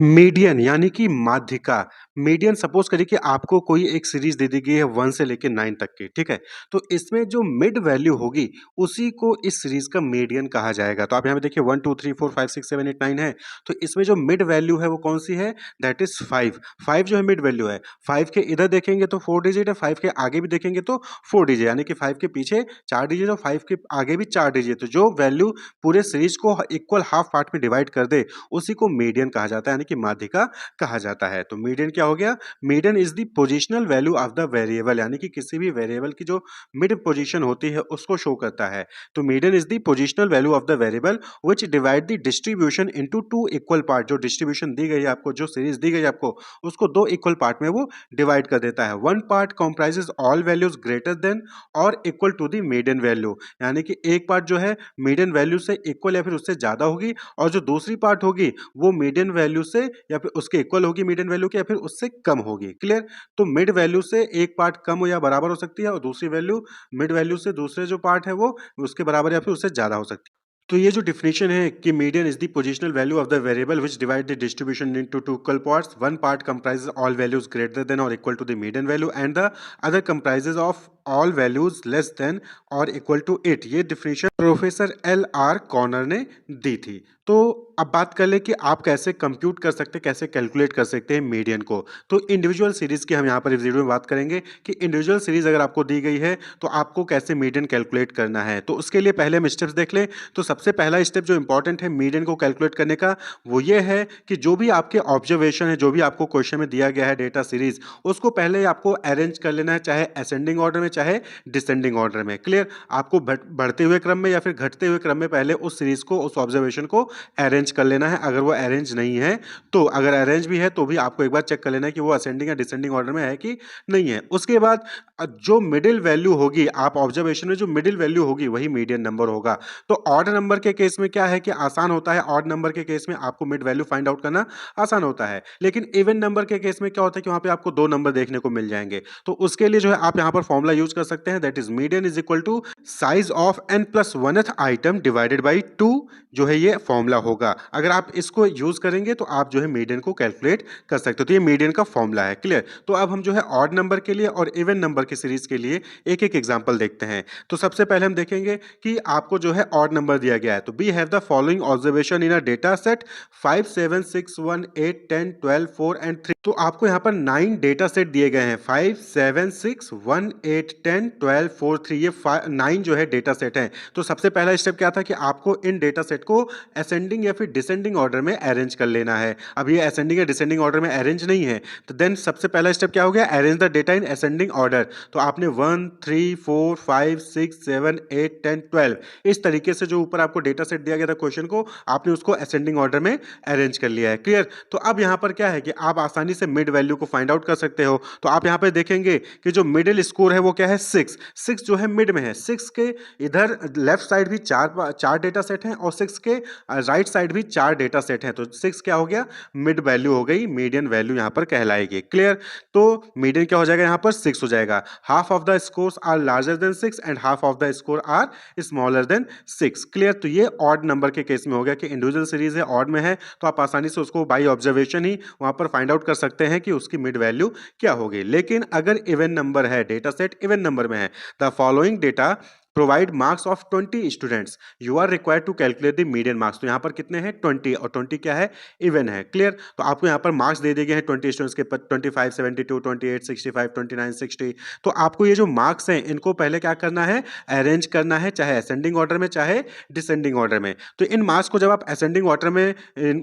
Median यानी कि माध्यिका। मीडियन सपोज करिए कि आपको कोई एक सीरीज दे दी गई है 1 से लेके 9 तक की, ठीक है? तो इसमें जो मिड वैल्यू होगी उसी को इस सीरीज का मीडियन कहा जाएगा। तो आप यहाँ पे देखिए 1 2 3 4 5 6 7 8 9 है। तो इसमें जो मिड वैल्यू है वो कौन सी है? That is 5। 5 जो है मिड वैल्यू है। 5 के इधर देखेंगे तो 4 डिजिट है, 5 के आगे भी देखेंगे तो 4 डिजिट, यानी कि 5 के पीछे 4 डिजिट और 5 के आगे भी 4 डिजिट। तो जो वैल्यू पूरे सीरीज को इक्वल हाफ पार्ट में डिवाइड कर दे उसी को मीडियन कहा जाता है, यानी कि माध्यिका कहा जाता है। तो मीडियन क्या हो गया? Median is the positional value of the variable, यानी कि किसी भी वेरिएबल की जो मिड पोजीशन होती है उसको शो करता है। तो median is the positional value of the variable which divide the distribution into two equal part. जो डिस्ट्रीब्यूशन दी गई है आपको, जो सीरीज दी गई है आपको, उसको दो इक्वल पार्ट में वो डिवाइड कर देता है। One part comprises all values greater than और equal to the median value, यानी कि एक पार्ट जो है मीडियन वैल्यू से इक्वल या फिर उससे ज्यादा होगी, और जो दूसरी पार्ट होगी वो मीडियन वैल्यू से या फिर उसके इक्वल होगी मीडियन वैल्यू के, या फिर उससे कम होगी। क्लियर? तो मिड वैल्यू से एक पार्ट कम हो या बराबर हो सकती है, और दूसरी वैल्यू मिड वैल्यू से दूसरे जो पार्ट है वो उसके बराबर या फिर उससे ज्यादा हो सकती है। तो ये जो डिफिनेशन है कि median is the positional value of the variable which divide the distribution into two equal parts, one part comprises all values greater than और equal to the median value and the other comprises of all values less than और equal to it. ये definition professor LR Connor ने दी थी। तो अब बात कर ले कि आप कैसे कंप्यूट कर सकते हैं, कैसे कैलकुलेट कर सकते हैं मीडियन को। तो इंडिविजुअल सीरीज की हम यहाँ पर इस वीडियो में बात करेंगे कि इंडिविजुअल सीरीज अगर आपको दी गई है तो आपको कैसे मीडियन कैलकुलेट करना है। तो उसके लिए पहले हम स्टेप्स देख लें। तो सबसे पहला स्टेप जो इंपॉर्टेंट है मीडियन को कैलकुलेट करने का, वो ये है कि जो भी आपके ऑब्जर्वेशन है, जो भी आपको क्वेश्चन में दिया गया है डेटा सीरीज, उसको पहले आपको अरेंज कर लेना है, चाहे असेंडिंग ऑर्डर में चाहे डिसेंडिंग ऑर्डर में। क्लियर? आपको बढ़ते हुए क्रम में या फिर घटते हुए क्रम में पहले उस सीरीज को, उस ऑब्जर्वेशन को अरेंज कर लेना है। अगर वो अरेंज नहीं है तो, अगर अरेंज भी है तो भी आपको एक बार चेक कर लेना है कि वो असेंडिंग या डिसेंडिंग ऑर्डर में है कि नहीं है। उसके बाद जो मिडिल वैल्यू होगी, आप ऑब्जर्वेशन में जो मिडिल वैल्यू होगी वही मीडियन नंबर होगा। तो ऑड नंबर के केस में क्या है कि आसान होता है, ऑड नंबर के केस में आपको मिड वैल्यू फाइंड आउट करना आसान होता है। लेकिन इवन नंबर के केस में क्या होता है कि वहां पे आपको दो नंबर देखने को मिल जाएंगे। तो उसके लिए जो है आप यहां पर फॉर्मूला यूज कर सकते हैं, that is median is equal to size of n plus oneth item divided by 2, जो है ये फॉर्मूला होगा। अगर आप इसको यूज करेंगे तो आप जो है मीडियन को कैलकुलेट कर सकते हो। तो ये मीडियन का फॉर्मूला है। क्लियर? तो अब हम जो है ऑड नंबर के लिए और इवन नंबर की सीरीज के लिए एक एक एग्जांपल देखते हैं। तो सबसे पहले हम देखेंगे कि आपको जो है ऑड नंबर दिया गया है। तो we have the following observation in a data set 5 7 6 1 8 10 12 4 and 3। तो आपको यहाँ पर 9 डेटा सेट दिए गए हैं, 5 7 6 1 8 10 12 4 3। ये 9 जो है डेटा सेट है। तो सबसे पहला स्टेप क्या था कि आपको इन डेटा सेट को असेंडिंग या फिर डिसेंडिंग ऑर्डर में अरेंज कर लेना है। अब ये असेंडिंग या डिसेंडिंग ऑर्डर में अरेंज नहीं है, तो देन सबसे पहला स्टेप क्या हो गया? Arrange the data in ascending order. तो आपने 1 3 4 5 6 7 8 10 12 इस तरीके से जो ऊपर आपको डेटा सेट दिया गया था क्वेश्चन को, आपने उसको असेंडिंग ऑर्डर में अरेंज कर लिया है। क्लियर? तो अब यहाँ पर क्या है कि आप आसानी से मिड वैल्यू को फाइंड आउट कर सकते हो। तो आप यहाँ पे देखेंगे कि जो मिडिल स्कोर है वो क्या है? 6। 6 जो है मिड में है। 6 के इधर लेफ्ट साइड भी चार डेटा सेट हैं और 6 के राइट साइड भी 4 डेटा सेट हैं। तो 6 क्या हो गया? मिड वैल्यू हो गई, मीडियन वैल्यू यहाँ पर कहलाएगी। क्लियर? तो मीडियन क्या हो जाएगा? यहाँ पर 6 हो जाएगा। Half of the scores are larger than 6 and half of the score are smaller than 6। Clear? तो ये ऑड नंबर के केस में हो गया कि इंडिविजुअल सीरीज है, ऑड में है, तो आप आसानी से उसको बाई ऑब्जर्वेशन ही वहां पर फाइंड आउट कर सकते हैं कि उसकी मिड वैल्यू क्या होगी। लेकिन अगर इवन नंबर है, डेटा सेट इवन नंबर में है, the following data provide marks of 20 students, you are required to calculate the median marks. तो यहाँ पर कितने हैं? 20, और 20 क्या है? इवन है। क्लियर? तो आपको यहाँ पर मार्क्स दे दिए गए हैं 20 स्टूडेंट्स के, 25 72 28 65 29 60। तो आपको ये जो मार्क्स हैं इनको पहले क्या करना है? अरेंज करना है, चाहे असेंडिंग ऑर्डर में चाहे डिसेंडिंग ऑर्डर में। तो इन मार्क्स को जब आप असेंडिंग ऑर्डर में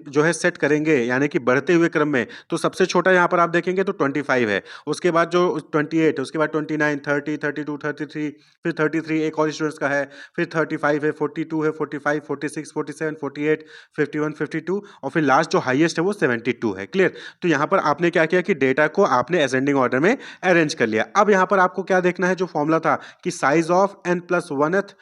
जो है सेट करेंगे, यानी कि बढ़ते हुए क्रम में, तो सबसे छोटा यहाँ पर आप देखेंगे तो 25 है, उसके बाद जो 28, उसके बाद 29 30 32 33, फिर 33 एक और स्टूडेंट्स का है, फिर 35 है, 42 है, 45 46 47 48 51 52, और फिर लास्ट जो हाईएस्ट है वो 72 है। क्लियर? तो यहाँ पर आपने क्या किया कि डेटा को आपने असेंडिंग ऑर्डर में अरेंज कर लिया। अब यहाँ पर आपको क्या देखना है? जो फॉर्मूला था कि size of n plus oneth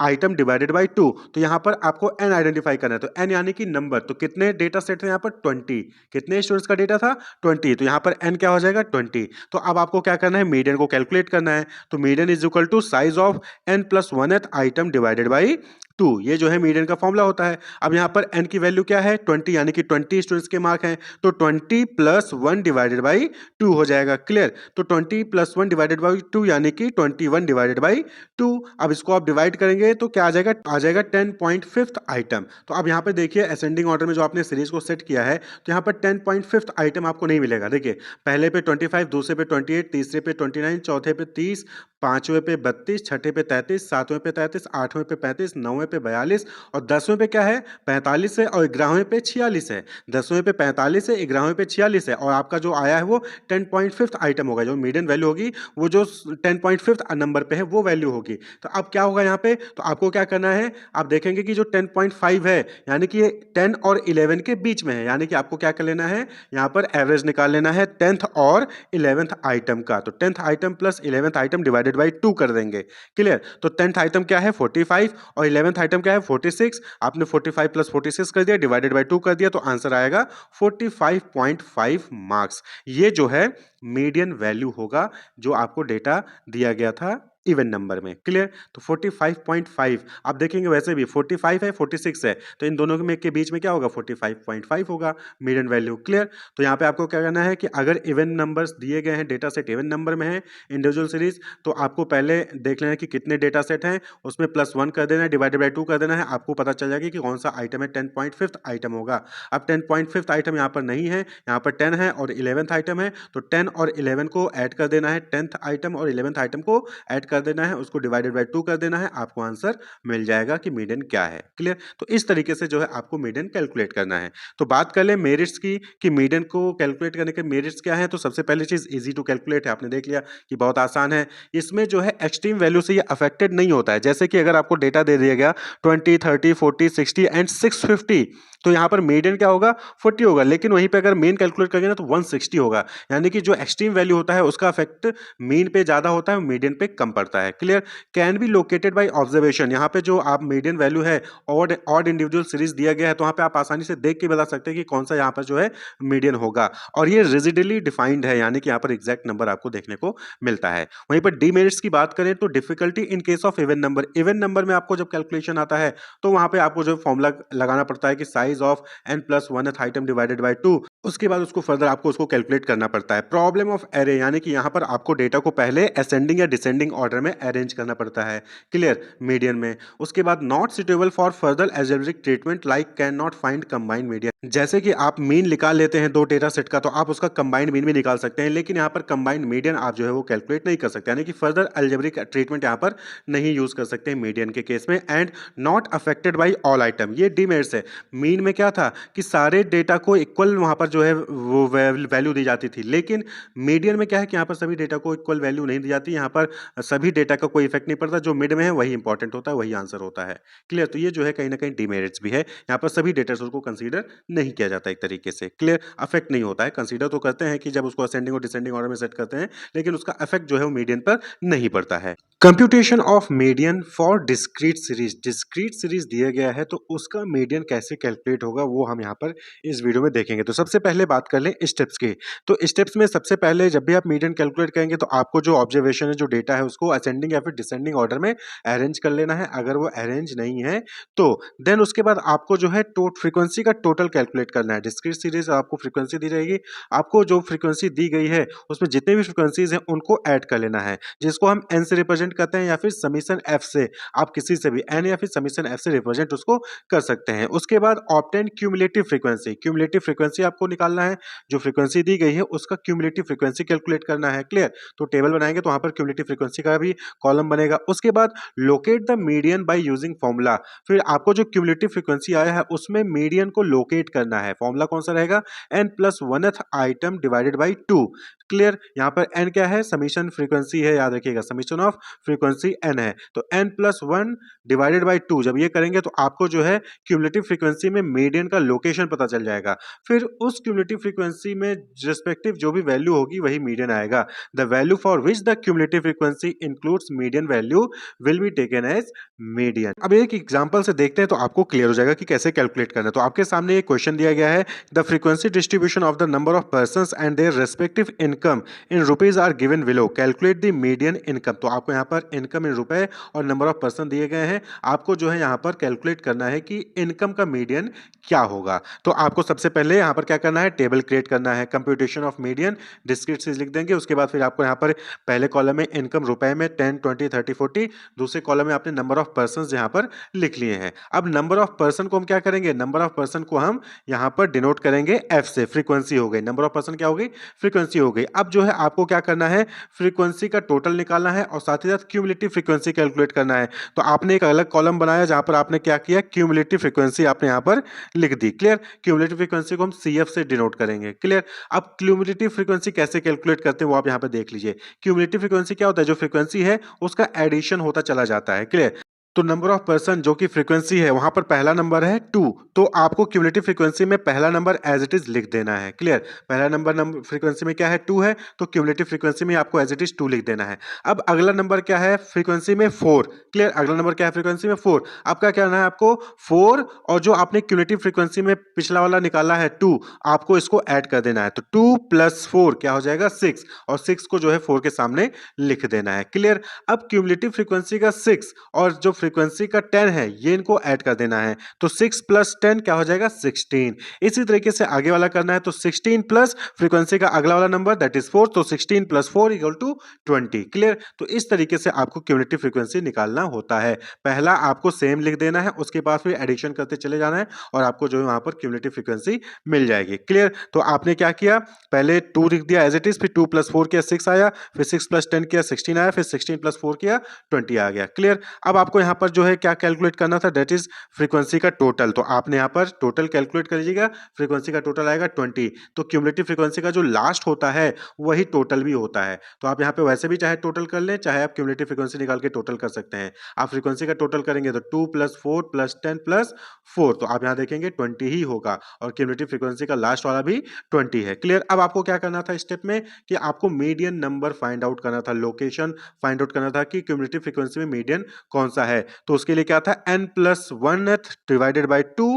item divided by 2। तो यहाँ पर आपको n आइडेंटिफाई करना है। तो n यानी कि नंबर, तो कितने डेटा सेट थे यहाँ पर? 20। कितने स्टूडेंट्स का डेटा था? 20। तो यहाँ पर n क्या हो जाएगा? 20। तो अब आपको क्या करना है? मीडियन को कैलकुलेट करना है। तो median is equal to size of n plus oneth item divided by 2 ये जो है मीडियन का फॉर्मूला होता है। अब यहाँ पर n की वैल्यू क्या है 20 यानी कि 20 स्टूडेंट्स के मार्क हैं तो 20 प्लस 1 डिवाइडेड बाई 2 हो जाएगा। क्लियर? तो 20 प्लस 1 डिवाइडेड बाई 2 यानी कि 21 डिवाइडेड बाई 2। अब इसको आप डिवाइड करेंगे तो क्या आ जाएगा 10.5th आइटम। तो अब यहाँ पे देखिए असेंडिंग ऑर्डर में जो आपने सीरीज को सेट किया है तो यहाँ पर 10.5th आइटम आपको नहीं मिलेगा। देखिए पहले पे 25, दूसरे पे 28, तीसरे पे 29, चौथे पे 30, पांचवें पे 32, छठे पे 33, सातवें पे 33, आठवें पे 35, नौवें पे 42 और 10वें पे क्या है 45 है और 11वें पे 46 है। 10वें पे 45 है, 11वें पे 46 है और आपका जो आया है वो 10.5th आइटम होगा। जो मीडियन वैल्यू होगी वो जो 10.5th नंबर पे है वो वैल्यू होगी। तो अब क्या होगा यहाँ पे, तो आपको क्या करना है, आप देखेंगे कि जो 10.5 है यानी कि ये 10 और 11 के बीच में है, यानी कि आपको क्या कर लेना है यहाँ पर एवरेज निकाल लेना है 10th और 11th आइटम का। तो 10th item plus 11th item divided by 2 कर देंगे। क्लियर? तो 10th आइटम क्या है 45 और 11th आइटम क्या है 46। आपने 45 प्लस 46 कर दिया डिवाइडेड बाई 2 कर दिया तो आंसर आएगा 45.5 मार्क्स। ये जो है मीडियन वैल्यू होगा जो आपको डेटा दिया गया था इवन नंबर में। क्लियर? तो 45.5 आप देखेंगे वैसे भी 45 है 46 है तो इन दोनों में के बीच में क्या होगा 45.5 होगा मीडियन वैल्यू। क्लियर? तो यहाँ पे आपको क्या करना है कि अगर इवन नंबर्स दिए गए हैं, डेटा सेट इवन नंबर में है इंडिविजुअल सीरीज, तो आपको पहले देख लेना है कि कितने डेटा सेट हैं, उसमें +1 कर देना है डिवाइडेड बाई 2 कर देना है, आपको पता चल जाएगा कि कौन सा आइटम है 10.5th आइटम होगा। अब 10.5th आइटम यहाँ पर नहीं है, यहाँ पर 10 है और 11th आइटम है तो 10 और 11 को ऐड कर देना है, 10th आइटम और 11th आइटम को ऐड कर देना है, उसको डिवाइडेड बाई 2 कर देना है, आपको आंसर मिल जाएगा कि मीडियन क्या है। क्लियर? तो इस तरीके से जो है आपको मीडियन कैलकुलेट करना है। तो बात कर ले मेरिट्स की कि मीडियन को कैलकुलेट करने के मेरिट्स क्या है, तो सबसे पहली चीज इजी टू कैलकुलेट है, आपने देख लिया कि बहुत आसान है। इसमें जो है एक्सट्रीम वैल्यू से ये अफेक्टेड नहीं होता है। जैसे कि अगर आपको डेटा दे दिया गया 20, 30, 40, 60 एंड 650 तो यहाँ पर मीडियन क्या होगा 40 होगा, लेकिन वहीं पे अगर मीन कैलकुलेट करेंगे ना तो 160 होगा। यानी कि जो एक्सट्रीम वैल्यू होता है उसका इफेक्ट मीन पे ज्यादा होता है, मीडियन पे कम पड़ता है। Clear? Can be located by observation, यहाँ पे जो आप मीडियन वैल्यू है ऑड इंडिविजुअल सीरीज दिया गया है तो वहाँ पे आप आसानी से देख के बता सकते हैं कि कौन सा यहाँ पर जो है मीडियन होगा और ये रिजिडली डिफाइंड है, यानी कि यहाँ पर एग्जैक्ट नंबर आपको देखने को मिलता है। वहीं पर डीमेरिट्स की बात करें तो difficulty in case of even number, even number में आपको जब कैलकुलेशन आता है तो वहां पे आपको जो फॉर्मूला लगाना पड़ता है कि size of n+1th item divided by 2, उसके बाद उसको फर्दर आपको उसको कैलकुलेट करना पड़ता है। प्रॉब्लम ऑफ एरे, यानी कि यहाँ पर आपको डेटा को पहले असेंडिंग या डिसेंडिंग ऑर्डर में अरेंज करना पड़ता है। क्लियर? मीडियन में। उसके बाद not suitable for further algebraic treatment like can not find combined median, जैसे कि आप मीन निकाल लेते हैं दो डेटा सेट का तो आप उसका कंबाइंड मीन भी निकाल सकते हैं, लेकिन यहाँ पर कंबाइंड मीडियन आप जो है वो कैलकुलेट नहीं कर सकते, यानी कि फर्दर एल्जेब्रिक ट्रीटमेंट यहाँ पर नहीं यूज कर सकते मीडियन के केस में। And not affected by all item, ये डीमेरिट्स है। मीन में क्या था कि सारे डेटा को इक्वल वहां पर जो है वो वैल्यू दी जाती थी, लेकिन मीडियन में क्या है कि यहाँ पर सभी डेटा को इक्वल वैल्यू नहीं दी जाती, यहाँ पर सभी डेटा का कोई इफेक्ट नहीं पड़ता, जो मिड में है वही इंपॉर्टेंट होता है, वही आंसर होता है। क्लियर? तो ये जो है कहीं ना कहीं डीमेरिट्स भी है, यहाँ पर सभी डेटा को कंसीडर नहीं किया जाता एक तरीके से। क्लियर? अफेक्ट नहीं होता है, कंसीडर तो करते हैं कि जब उसको असेंडिंग और डिसेंडिंग ऑर्डर में सेट करते हैं, लेकिन उसका इफेक्ट जो है वो मीडियन पर नहीं पड़ता है। Computation of median for discrete series, discrete series दिया गया है तो उसका मीडियन कैसे कैलकुलेट होगा वो हम यहाँ पर इस वीडियो में देखेंगे। तो सबसे पहले बात कर लें स्टेप्स की। तो स्टेप्स में सबसे पहले जब भी आप मीडियन कैलकुलेट करेंगे तो आपको जो ऑब्जर्वेशन है, जो डेटा है, उसको असेंडिंग या फिर डिसेंडिंग ऑर्डर में अरेंज कर लेना है। अगर वो अरेंज नहीं है तो देन उसके बाद आपको जो है फ्रीक्वेंसी का टोटल कैलकुलेट करना है। डिस्क्रीट सीरीज आपको फ्रीक्वेंसी दी रहेगी, आपको जो फ्रीक्वेंसी दी गई है उसमें जितने भी फ्रीक्वेंसीज हैं उनको ऐड कर लेना है, जिसको हम एन से रिप्रेजेंट करते हैं या फिर समीशन एफ से, आप किसी से भी एन या फिर समीशन एफ से रिप्रेजेंट उसको कर सकते हैं। उसके बाद obtain cumulative frequency, cumulative frequency आपको निकालना है, जो फ्रीक्वेंसी दी गई है उसका क्यूमुलेटिव फ्रीक्वेंसी कैलकुलेट करना है। क्लियर? तो टेबल बनाएंगे तो वहां पर क्यूमुलेटिव फ्रीक्वेंसी का भी कॉलम बनेगा। उसके बाद locate the median by using formula, फिर आपको जो क्यूमुलेटिव फ्रीक्वेंसी आया है उसमें मीडियन को लोकेट करना है। फॉर्मूला कौन सा रहेगा? n+1th item divided by 2। Clear? यहाँ पर n क्या है? समीशन फ्रीक्वेंसी है, याद रखिएगा, समीशन ऑफ फ्रीक्वेंसी n है, तो n+1 डिवाइडेड बाई 2 जब ये करेंगे तो आपको जो है क्यूमुलेटिव फ्रीक्वेंसी में मीडियन का लोकेशन पता चल जाएगा। फिर उस क्युमुलेटिव फ्रीक्वेंसी में रिस्पेक्टिव जो भी वैल्यू होगी वही मीडियन आएगा। The value for which the cumulative frequency includes median value will be taken as median. अब एक एग्जांपल से देखते हैं तो आपको क्लियर हो जाएगा कि कैसे कैलकुलेट करना है। तो आपके सामने एक क्वेश्चन दिया गया है, the frequency distribution of the number of persons and their respective income in rupees are given below, calculate the median income. तो आपको यहाँ पर इनकम इन रुपए और नंबर ऑफ पर्सन दिए गए हैं। आपको जो है यहाँ पर कैलकुलेट करना है कि इनकम का मीडियन क्या होगा। तो आपको सबसे पहले यहाँ पर क्या करना है, टेबल क्रिएट करना है, computation of median discrete series लिख देंगे। उसके बाद फिर आपको यहाँ पर पहले कॉलम में इनकम रुपए में 10, 20, 30, 40, दूसरे कॉलम में आपने नंबर ऑफ पर्सन यहाँ पर लिख लिए हैं। अब नंबर ऑफ पर्सन को हम क्या करेंगे, नंबर ऑफ पर्सन को हम यहाँ पर डिनोट करेंगे एफ से, फ्रीक्वेंसी हो गई, नंबर ऑफ पर्सन क्या हो गई, फ्रीक्वेंसी हो गई। अब जो है आपको क्या करना है, फ्रीक्वेंसी का टोटल निकालना है और साथ ही साथ क्यूमुलेटिव फ्रीक्वेंसी कैलकुलेट करना है। तो आपने एक अलग कॉलम बनाया जहां पर आपने क्या किया, क्यूमुलेटिव फ्रीक्वेंसी आपने यहां पर लिख दी। क्लियर, क्यूमुलेटिव फ्रीक्वेंसी को हम सीएफ से डिनोट करेंगे। क्लियर, अब क्यूमुलेटिव फ्रीक्वेंसी कैसे कैलकुलेट करते हैं वो आप यहां पर देख लीजिए। क्यूमुलेटिव फ्रीक्वेंसी क्या होता है, जो फ्रीक्वेंसी है उसका एडिशन होता चला जाता है। क्लियर, तो नंबर ऑफ पर्सन जो कि फ्रीक्वेंसी है वहां पर पहला नंबर है 2, तो आपको क्यूमुलेटिव फ्रीक्वेंसी में पहला नंबर एज इट इज लिख देना है। क्लियर, पहला नंबर फ्रीक्वेंसी में क्या है, 2 है, तो क्यूमुलेटिव फ्रीक्वेंसी में आपको एज इट इज 2 लिख देना है। अब अगला नंबर क्या है फ्रीक्वेंसी में, 4। क्लियर, अगला नंबर क्या है फ्रीक्वेंसी में, 4। आपका क्या करना है, आपको 4 और जो आपने क्यूमुलेटिव फ्रीक्वेंसी में पिछला वाला निकाला है 2, आपको इसको ऐड कर देना है। तो 2 + 4 क्या हो जाएगा, 6, और 6 को जो है 4 के सामने लिख देना है। क्लियर, अब क्यूमुलेटिव फ्रीक्वेंसी का 6 और जो फ्रीक्वेंसी का 10 है ये इनको ऐड कर देना है। तो 6 + 10 क्या हो जाएगा, 16। इसी तरीके से आगे वाला करना है, तो 16 प्लस फ्रीक्वेंसी का अगला वाला नंबर दैट इज 4, तो 16 + 4 = 20। क्लियर, तो इस तरीके से आपको क्यूमुलेटिव फ्रीक्वेंसी निकालना होता है। पहला आपको सेम लिख देना है, उसके बाद फिर एडिशन करते चले जाना है और आपको जो है वहां पर क्यूमुलेटिव फ्रीक्वेंसी मिल जाएगी। क्लियर, तो आपने क्या किया, पहले 2 लिख दिया एज इट इज, फिर 2 + 4 किया 6 आया, फिर 6 + 10 किया 16 आया, फिर 16 + 4 किया 20 आ गया। क्लियर, अब आपको यहाँ पर जो है क्या कैलकुलेट करना था, दैट इज फ्रीक्वेंसी का टोटल। तो आपने यहाँ पर टोटल कैलकुलेट कर लीजिएगा, फ्रीक्वेंसी का टोटल आएगा 20। तो क्यूमुलेटिव फ्रीक्वेंसी का जो लास्ट होता है वही टोटल भी होता है। तो आप यहाँ पे वैसे भी चाहे टोटल कर लें, चाहे आप क्यूमुलेटिव फ्रीक्वेंसी निकाल के टोटल कर सकते हैं। आप फ्रीक्वेंसी का टोटल करेंगे तो 2 + 4 + 10 + 4, तो आप यहाँ देखेंगे 20 ही होगा और क्यूमुलेटिव फ्रीक्वेंसी का लास्ट वाला भी 20 है। क्लियर, अब आपको क्या करना था स्टेप में कि आपको मीडियन नंबर फाइंड आउट करना था, लोकेशन फाइंड आउट करना था कि क्यूमुलेटिव फ्रीक्वेंसी में मीडियन कौन सा है। तो उसके लिए क्या था, n+1th divided by 2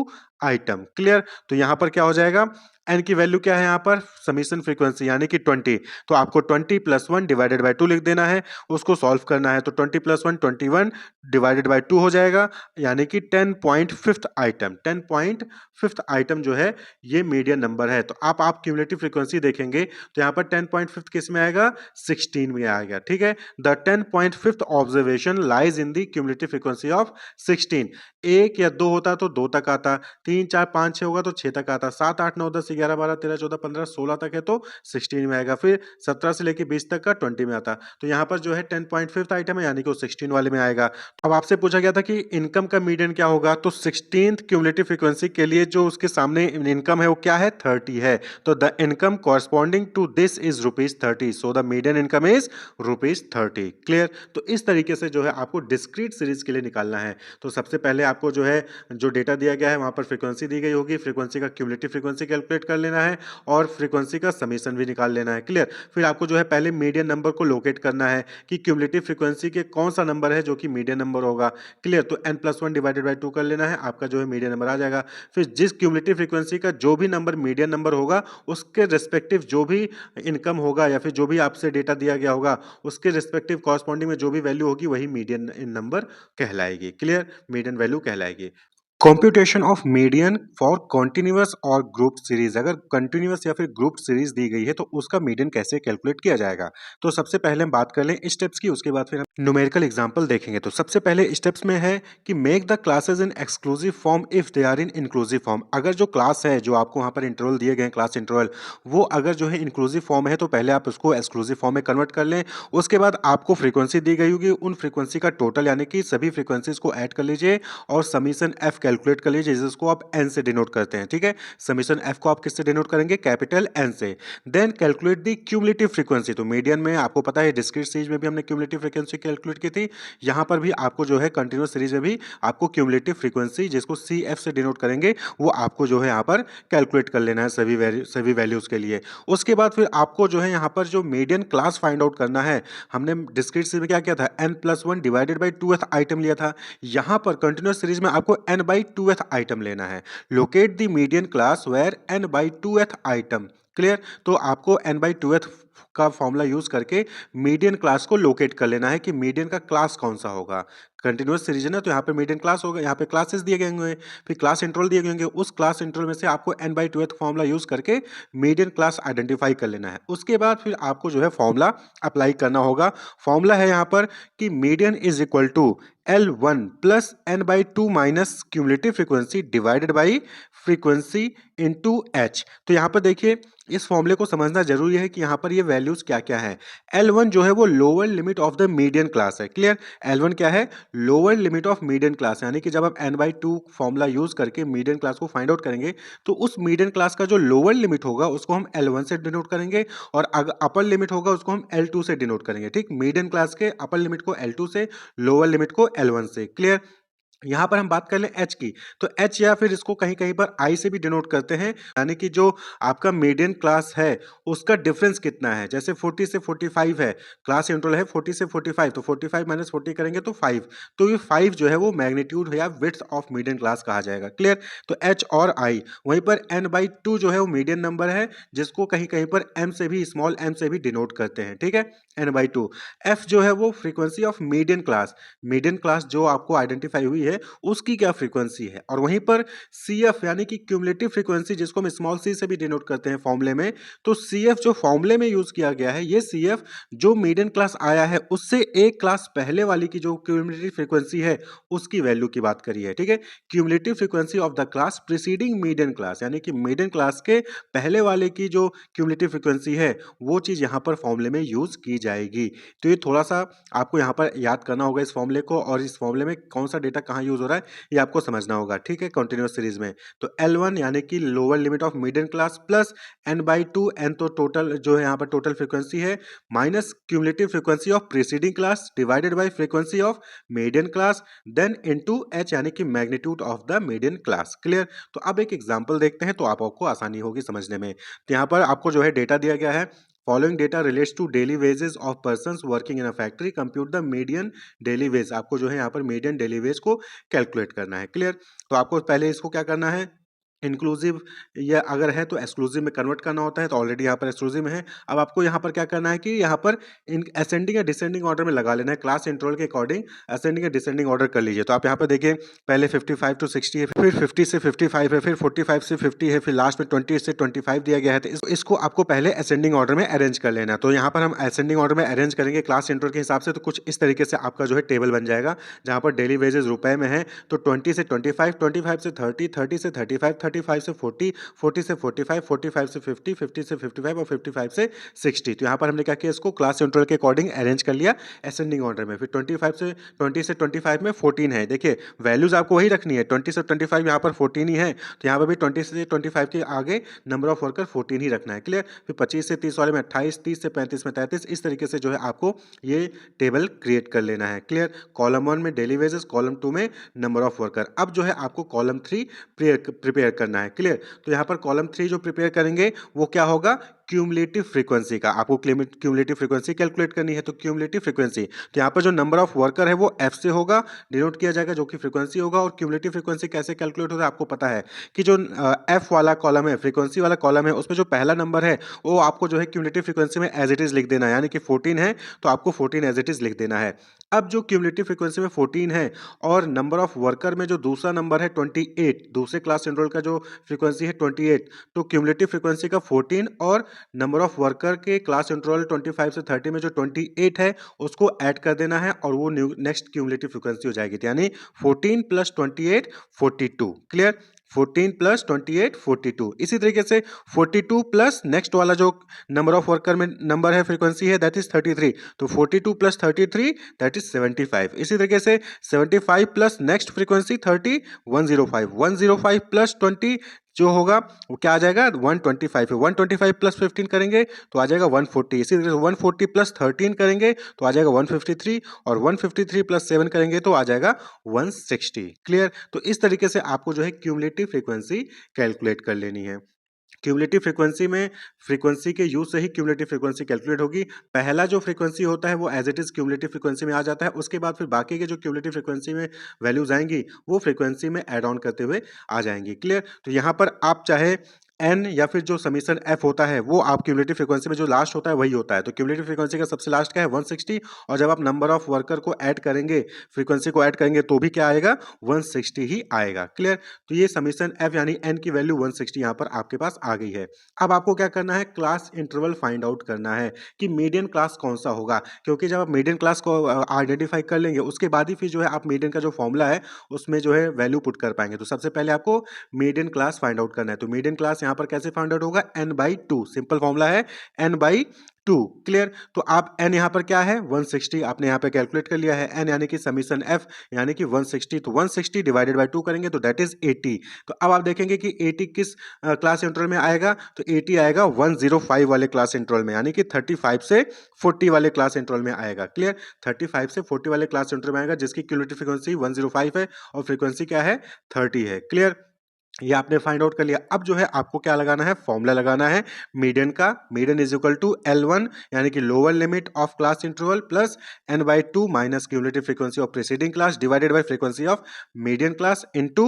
item. Clear, तो यहां पर क्या हो जाएगा, n की वैल्यू क्या है यहाँ पर, समीशन फ्रीक्वेंसी यानी कि 20, तो आपको 20 + 1 डिवाइडेड बाय 2 लिख देना है, उसको सॉल्व करना है। तो 20 + 1 21 डिवाइडेड बाय 2 हो जाएगा, यानी कि 10.5th आइटम, 10.5th आइटम जो है ये मीडियन नंबर है। तो आप क्यूमुलेटिव फ्रीक्वेंसी देखेंगे तो यहाँ पर 10.5th किस में आएगा, 16 में आएगा। ठीक है, the 10.5th observation lies in the cumulative frequency of 16। 1 या 2 होता तो 2 तक आता, 3, 4, 5, 6 होगा तो 6 तक आता, 7, 8, 9, 10, 11, 12, 13, 14, 15, 16 तक है तो 16 में आएगा, फिर 17 से लेके 20 तक का 20 में आता। तो यहाँ पर जो है 10.5th आइटम है यानी कि वो 16 वाले में आएगा। अब आपसे पूछा गया था कि इनकम का मीडियन क्या होगा, तो 16th क्यूमुलेटिव फ्रीक्वेंसी के लिए जो उसके सामने इनकम है वो क्या है, 30 है। तो the income corresponding to this is ₹30, so the median income is ₹30। Clear, तो इस तरीके से जो है आपको डिस्क्रीट सीरीज के लिए निकालना है। तो सबसे पहले आपको जो है जो डेटा दिया गया है वहां पर फ्रीक्वेंसी दी गई होगी, फ्रीक्वेंसी का क्यूमुलेटिव फ्रीक्वेंसी कैलकुलेट कर लेना है और फ्रीक्वेंसी का समीशन भी निकाल लेना है। क्लियर, फिर आपको जो है पहले मीडियन नंबर को लोकेट करना है कि क्यूमुलेटिव फ्रीक्वेंसी के कौन सा नंबर है जो कि मीडियन नंबर होगा। क्लियर, तो n+1 डिवाइडेड बाय 2 कर लेना है, आपका जो है मीडियन नंबर आ जाएगा। फिर जिस क्यूमुलेटिव फ्रीक्वेंसी का जो भी नंबर मीडियन नंबर होगा उसके रिस्पेक्टिव जो भी इनकम होगा या फिर जो भी आपसे डेटा दिया गया होगा उसके रिस्पेक्टिव कॉरस्पॉन्डिंग में जो भी वैल्यू होगी वही मीडियन नंबर कहलाएगी। क्लियर, मीडियन वैल्यू कहलाएगी। Computation of median for continuous or group series, अगर कंटिन्यूअस या फिर ग्रुप सीरीज दी गई है तो उसका मीडियन कैसे कैलकुलेट किया जाएगा। तो सबसे पहले हम बात कर लें स्टेप्स की, उसके बाद फिर हम न्यूमेरिकल एग्जांपल देखेंगे। तो सबसे पहले स्टेप्स में है कि make the classes in exclusive form if they are in inclusive form. अगर जो क्लास है जो आपको वहाँ पर इंटरवल दिए गए क्लास इंटरवल वो अगर जो है इंक्लूसिव फॉर्म है तो पहले आप उसको एक्सक्लूसिव फॉर्म में कन्वर्ट कर लें। उसके बाद आपको फ्रीक्वेंसी दी गई होगी, उन फ्रीक्वेंसी का टोटल यानी कि सभी फ्रीक्वेंसीज को ऐड कर लीजिए और समीशन एफ कैलकुलेट कर लीजिए, जिसको आप एन से डिनोट करते हैं, ठीक है। समीशन एफ को आप किससे डिनोट करेंगे, कैपिटल एन से। Then calculate the cumulative frequency, तो मीडियन में आपको पता है डिस्क्रीट सीरीज में भी हमने क्यूमुलेटिव फ्रीक्वेंसी कैलकुलेट की थी, यहाँ पर भी आपको जो है कंटिन्यूस सीरीज में भी आपको क्यूमुलेटिव फ्रीक्वेंसी जिसको सी एफ से डिनोट करेंगे वो आपको जो है यहाँ पर कैलकुलेट कर लेना है सभी वैल्यूज के लिए। उसके बाद फिर आपको जो है यहाँ पर जो मीडियन क्लास फाइंड आउट करना है, हमने डिस्क्रीट सीरीज में क्या किया था, n+1 divided by 2th item लिया था, यहाँ पर कंटिन्यूस सीरीज में आपको n/2th आइटम लेना है। Locate the median class where n/2th item, clear. तो आपको n/2th का फॉर्मूला यूज करके मीडियन क्लास को लोकेट कर लेना है कि मीडियन का क्लास कौन सा होगा। कंटिन्यूअस सीरीज है ना, तो यहाँ पे मीडियन क्लास होगा, यहाँ पे क्लासेस दिए गए होंगे, फिर क्लास इंटरवल दिए गए होंगे, उस क्लास इंटरवल में से आपको n/2th फॉर्मूला यूज करके मीडियन क्लास आइडेंटिफाई कर लेना है। उसके बाद फिर आपको जो है फॉर्मूला अप्लाई करना होगा। फॉर्मूला है यहाँ पर कि median is equal to L1 plus n/2 minus cumulative frequency divided by frequency into h. तो यहाँ पर देखिए इस फॉर्मूले को समझना जरूरी है कि यहाँ पर ये वैल्यूज क्या क्या है। L1 जो है वो lower limit of the median class है, क्लियर। L1 क्या है, lower limit of median class, यानी कि जब आप n/2 फॉर्मूला यूज करके मीडियन क्लास को फाइंड आउट करेंगे तो उस मीडियन क्लास का जो लोअर लिमिट होगा उसको हम L1 से डिनोट करेंगे, और अगर अपर लिमिट होगा उसको हम L2 से डिनोट करेंगे, ठीक। मीडियन क्लास के अपर लिमिट को L2 से, लोअर लिमिट को L1 से, क्लियर। यहां पर हम बात कर लें एच की, तो एच या फिर इसको कहीं कहीं पर आई से भी डिनोट करते हैं, यानी कि जो आपका मीडियन क्लास है उसका डिफरेंस कितना है। जैसे 40 से 45 है, क्लास इंटरवल है 40 से 45, तो 45 माइनस 40 करेंगे तो 5, तो ये 5 जो है वो मैग्नीट्यूड या विड्थ ऑफ मीडियन क्लास कहा जाएगा, क्लियर। तो एच और आई, वहीं पर n/2 जो है वो मीडियन नंबर है जिसको कहीं कहीं पर m से भी, स्मॉल m से भी डिनोट करते हैं, ठीक है, n/2। एफ जो है वो frequency of median class, median class जो आपको आइडेंटिफाई हुई है उसकी क्या फ्रीक्वेंसी है। और वहीं पर CF यानी कि क्यूमुलेटिव फ्रीक्वेंसी जिसको हम स्मॉल c से भी डिनोट करते हैं फॉर्मूले में, तो CF जो फॉर्मूले में यूज किया गया है, ये CF जो मीडियन क्लास आया है उससे एक क्लास पहले वाली की जो क्यूमुलेटिव फ्रीक्वेंसी है उसकी वैल्यू की बात करी है, ठीक है। Cumulative frequency of the class preceding median class, यानी कि मीडियन क्लास के पहले वाले की जो क्यूमुलेटिव फ्रीक्वेंसी है वो चीज यहां पर फॉर्मूले में यूज की जाएगी। तो ये थोड़ा सा आपको यहां पर याद करना होगा इस फॉर्मूले को, और इस फॉर्मूले में कौन सा डेटा कहां यूज हो रहा है ये आपको समझना होगा, ठीक है, कंटीन्यूअस सीरीज में। तो L1 यानी कि lower limit of median class plus n/2, n तो टोटल जो है यहाँ पर टोटल फ्रीक्वेंसी है, minus cumulative frequency of preceding class divided by frequency of median class, then into h यानी कि magnitude of the median class, clear. तो अब एक एग्जांपल देखते हैं तो आपको आसानी होगी समझने में। तो यहाँ पर आपको जो है डेटा दिया गया है, following data relates to daily wages of persons working in a factory, compute the median daily wage. आपको जो है यहाँ पर मीडियन डेली वेज को कैलकुलेट करना है, क्लियर। तो आपको पहले इसको क्या करना है, इंक्लूसिव या अगर है तो एक्सक्लूसिव में कन्वर्ट करना होता है, तो ऑलरेडी यहाँ पर एक्सक्लूसिव में है। अब आपको यहाँ पर क्या करना है कि यहाँ पर इन असेंडिंग या डिसेंडिंग ऑर्डर में लगा लेना है, क्लास इंटरवल के अकॉर्डिंग असेंडिंग या डिसेंडिंग ऑर्डर कर लीजिए। तो आप यहाँ पर देखिए पहले 55 to 60 है, फिर 50 से 55 है, फिर 45 से 50 है, फिर लास्ट में 20 से 25 दिया गया है। तो इसको आपको पहले असेंडिंग ऑर्डर में अरेंज कर लेना है। तो यहाँ पर हम असेंडिंग ऑर्डर में अरेंज करेंगे क्लास इंटरवल के हिसाब से, तो कुछ इस तरीके से आपका जो है टेबल बन जाएगा, जहाँ पर डेली वेजेस रुपए में है, तो 20 से 25, 25 से 30, 30 से 35, 35 से 40, 40 से 45, 45 से 50, 50 से 55 और 55 से 60। तो यहाँ पर हमने क्या किया, इसको क्लास इंटरवल के अकॉर्डिंग अरेंज कर लिया असेंडिंग ऑर्डर में। फिर 20 से 25 में 14 है, देखिए वैल्यूज आपको वही रखनी है, 20 से 25 यहाँ पर 14 ही है, तो यहाँ पर भी 20 से 25 के आगे नंबर ऑफ वर्कर 14 ही रखना है, क्लियर। फिर 25 से 30 वाले में 28, 30 से 35 में 33, इस तरीके से जो है आपको ये टेबल क्रिएट कर लेना है, क्लियर। कॉलम 1 में डेली वेजेस, कॉलम 2 में नंबर ऑफ वर्कर। अब जो है आपको कॉलम 3 प्रिपेयर करना है, क्लियर। तो यहाँ पर कॉलम 3 जो प्रिपेयर करेंगे वो क्या होगा, क्यूमुलेटिव फ्रीक्वेंसी का। आपको क्यूमुलेटिव फ्रीक्वेंसी कैलकुलेट करनी है, तो क्यूमुलेटिव फ्रीक्वेंसी, तो यहाँ पर जो नंबर ऑफ वर्कर है वो F से होगा, डिनोट किया जाएगा, जो कि फ्रीक्वेंसी होगा। और क्यूमुलेटिव फ्रीक्वेंसी कैसे कैलकुलेट होता है आपको पता है कि जो F वाला कॉलम है, फ्रीक्वेंसी वाला कॉलम है, उसमें जो पहला नंबर है वो आपको जो है क्यूमुलेटिव फ्रीक्वेंसी में एज इट इज लिख देना है, यानी कि 14 है तो आपको 14 एज इट इज लिख देना है। अब जो क्यूमुलेटिव फ्रीक्वेंसी में 14 है और नंबर ऑफ वर्कर में जो दूसरा नंबर है 28, दूसरे क्लास इंटरवल का जो फ्रीक्वेंसी है 28, तो क्यूमुलेटिव फ्रीक्वेंसी का 14 और नंबर ऑफ वर्कर के क्लास इंटरवल 25 से 30 में जो 28 है उसको ऐड कर देना है, और वो नेक्स्ट क्यूमुलेटिव फ्रीक्वेंसी हो जाएगी, यानी 14 + 28 42, क्लियर। 14 प्लस 28 42। इसी तरीके से 42 प्लस नेक्स्ट वाला जो नंबर ऑफ वर्कर में नंबर है फ्रीक्वेंसी है दैट इज 33, तो 42 प्लस 33 दैट इज 75। इसी तरीके से 75 प्लस नेक्स्ट फ्रीक्वेंसी 30 105, 105 प्लस 20 जो होगा वो क्या आ जाएगा 125 है। 125 प्लस 15 करेंगे तो आ जाएगा 140। इसी तरीके से 140 प्लस 13 करेंगे तो आ जाएगा 153, और 153 प्लस 7 करेंगे तो आ जाएगा 160। क्लियर? तो इस तरीके से आपको जो है क्यूमुलेटिव फ्रीक्वेंसी कैलकुलेट कर लेनी है। क्यूमुलेटिव फ्रीक्वेंसी में फ्रीक्वेंसी के यूज से ही क्यूमुलेटिव फ्रीक्वेंसी कैलकुलेट होगी। पहला जो फ्रीक्वेंसी होता है वो as it is cumulative frequency में आ जाता है, उसके बाद फिर बाकी के जो क्यूमुलेटिव फ्रीक्वेंसी में वैल्यूज आएंगी वो फ्रीक्वेंसी में ऐड ऑन करते हुए आ जाएंगी। क्लियर? तो यहाँ पर आप चाहे एन या फिर जो समीशन एफ होता है वो आप क्यूमुलेटिव फ्रीक्वेंसी में जो लास्ट होता है वही होता है। तो क्यूमुलेटिव फ्रीक्वेंसी का सबसे लास्ट क्या है 160, और जब आप नंबर ऑफ वर्कर को ऐड करेंगे, फ्रीक्वेंसी को ऐड करेंगे तो भी क्या आएगा 160 ही आएगा। क्लियर? तो ये समीशन एफ यानी एन की वैल्यू 160 यहाँ पर आपके पास आ गई है। अब आपको क्या करना है, क्लास इंटरवल फाइंड आउट करना है कि मीडियन क्लास कौन सा होगा, क्योंकि जब आप मीडियन क्लास को आइडेंटिफाई कर लेंगे उसके बाद ही फिर जो है आप मीडियन का जो फॉर्मूला है उसमें जो है वैल्यू पुट कर पाएंगे। तो सबसे पहले आपको मीडियन क्लास फाइंड आउट करना है। तो मीडियन क्लास यहाँ पर कैसे फाइंड आउट होगा, n/2, सिंपल फॉर्मूला है n/2। क्लियर? तो आप n यहाँ पर क्या है 160 आपने यहाँ पे कैलकुलेट कर लिया है। n यानी कि समीशन f यानी कि 160, तो 160 डिवाइडेड बाय 2 करेंगे तो दैट इज 80। तो अब आप देखेंगे कि 80 किस क्लास इंटरवल में आएगा, तो 80 आएगा 105 वाले क्लास इंटरवल में, यानी कि 35 से 40 वाले क्लास इंटरवल में आएगा। क्लियर? 35 से 40 वाले क्लास इंटरवल में आएगा, जिसकी क्यूमुलेटिव फ्रीक्वेंसी 105 है और फ्रीक्वेंसी क्या है 30 है। क्लियर? ये आपने फाइंड आउट कर लिया। अब जो है आपको क्या लगाना है, फॉर्मूला लगाना है मीडियन का। Median is equal to L1 यानी कि lower limit of class interval plus n/2 minus cumulative frequency of preceding class divided by frequency of median class into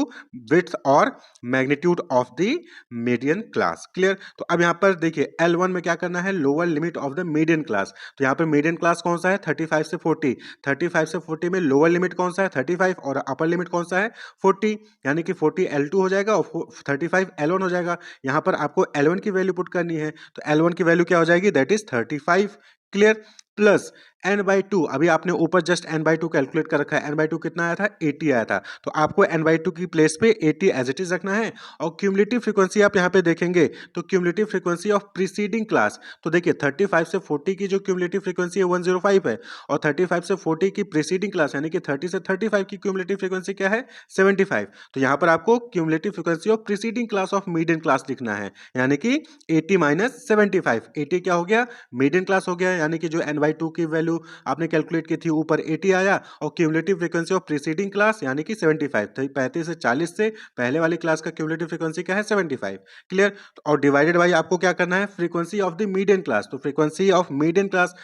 width or magnitude of the median class. Clear? तो अब यहाँ पर देखिए L1 में क्या करना है, lower limit of the median class. तो यहाँ पर मीडियन क्लास कौन सा है 35 से 40, 35 से 40 में लोअर लिमिट कौन सा है 35 और अपर लिमिट कौन सा है 40, यानी कि 40 L2 हो जाएगा और 35 L1 हो जाएगा। यहाँ पर आपको L1 की वैल्यू पुट करनी है, तो L1 की वैल्यू क्या हो जाएगी that is 35। Clear? Plus n/2, अभी आपने ऊपर जस्ट n/2 कैलकुलेट कर रखा है, n/2 कितना आया था 80 आया था, तो आपको n/2 की प्लेस पे 80 एज इट इज रखना है। और क्यूमुलेटिव फ्रीक्वेंसी आप यहाँ पे देखेंगे तो cumulative frequency of preceding class, तो देखिए 35 से 40 की जो क्यूमुलेटिव फ्रीक्वेंसी है 105 है, और 35 से 40 की प्रीसीडिंग क्लास यानी कि 30 से 35 की क्यूमुलेटिव फ्रीक्वेंसी क्या है 75। तो यहाँ पर आपको cumulative frequency of preceding class of median class लिखना है, यानी कि 80 माइनस 75। 80 क्या हो गया मीडियन क्लास हो गया, यानी कि जो n/2 की वैल्यू आपने कैलकुलेट की थी ऊपर 80 आया, और cumulative frequency of preceding class यानी कि 75, तो 35 से 40 से पहले वाली क्लास का क्यूमुलेटिव फ्रीक्वेंसी क्या है 75। क्लियर? और डिवाइडेड बाय आपको क्या करना है frequency of the median class. तो फ्रीक्वेंसी ऑफ मीडियन क्लास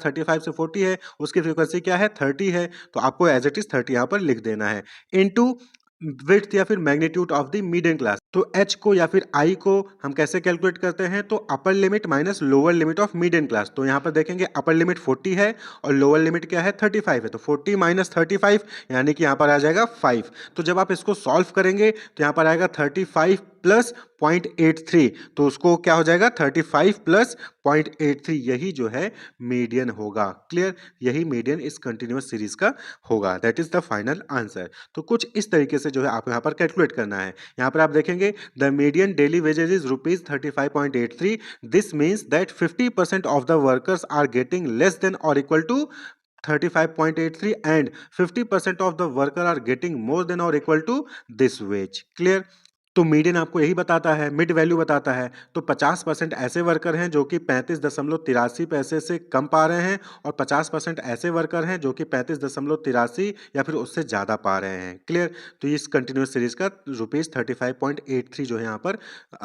35 से 40 है, उसकी फ्रीक्वेंसी क्या है 30 है, तो आपको एज इट इज 30 यहाँ पर लिख देना है इनटू विड्थ या फिर magnitude of the median class. तो h को या फिर I को हम कैसे कैलकुलेट करते हैं, तो upper limit minus lower limit of median class. तो यहाँ पर देखेंगे अपर लिमिट 40 है और लोअर लिमिट क्या है 35 है, तो 40 माइनस 35 यानी कि यहाँ पर आ जाएगा 5। तो जब आप इसको सॉल्व करेंगे तो यहाँ पर आएगा 35 प्लस 0.83, तो उसको क्या हो जाएगा 35 प्लस 0.83, यही जो है मीडियन होगा। क्लियर? यही मीडियन इस कंटिन्यूअस सीरीज का होगा, that is the final answer. तो कुछ इस तरीके से जो है आपको यहाँ पर कैलकुलेट करना है। यहाँ पर आप देखेंगे the median daily wages is ₹35.83। This means that 50% of the workers are getting less than और equal to 35.83 and 50% of the worker are getting more than or equal to this wage. Clear? तो median आपको यही बताता है, mid value बताता है। तो 50% ऐसे वर्कर हैं जो कि 35.83 पैसे से कम पा रहे हैं, और 50% ऐसे वर्कर हैं जो कि 35.83 या फिर उससे ज़्यादा पा रहे हैं। क्लियर? तो इस कंटिन्यूस सीरीज का ₹35.83 जो है यहाँ पर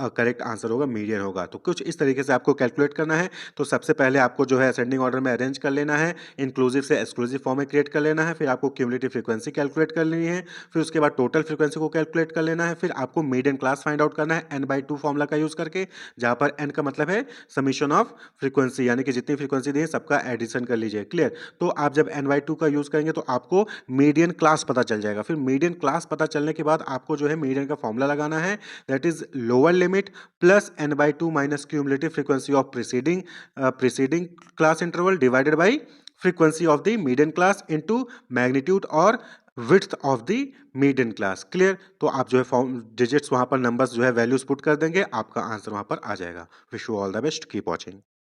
करेक्ट आंसर होगा, मीडियन होगा। तो कुछ इस तरीके से आपको कैलकुलेट करना है। तो सबसे पहले आपको जो है असेंडिंग ऑर्डर में अरेंज कर लेना है, इंक्लूसिव से एक्सक्लूसिव फॉर्म में क्रिएट कर लेना है, फिर आपको क्यूमुलेटिव फ्रीक्वेंसी कैलकुलेट कर लेनी है, फिर उसके बाद टोटल फ्रीक्वेंसी को कैलकुलेट कर लेना है, फिर आपको मीडियन क्लास फाइंड आउट करना है n/2 फॉर्मूला का यूज करके, जहां पर n का मतलब है समीशन ऑफ फ्रीक्वेंसी, यानी कि जितनी फ्रीक्वेंसी दी है सबका एडिशन कर लीजिए। क्लियर? तो आप जब n/2 का यूज करेंगे तो आपको मीडियन क्लास पता चल जाएगा। फिर मीडियन क्लास पता चलने के बाद आपको जो है मीडियन का फॉर्मूला लगाना है, that is lower limit plus n/2 minus cumulative frequency of preceding class interval divided by frequency of the median class into magnitude or width of the median class. Clear? तो आप जो है form digits वहाँ पर numbers जो है values put कर देंगे, आपका आंसर वहाँ पर आ जाएगा। Wish you all the best, keep watching.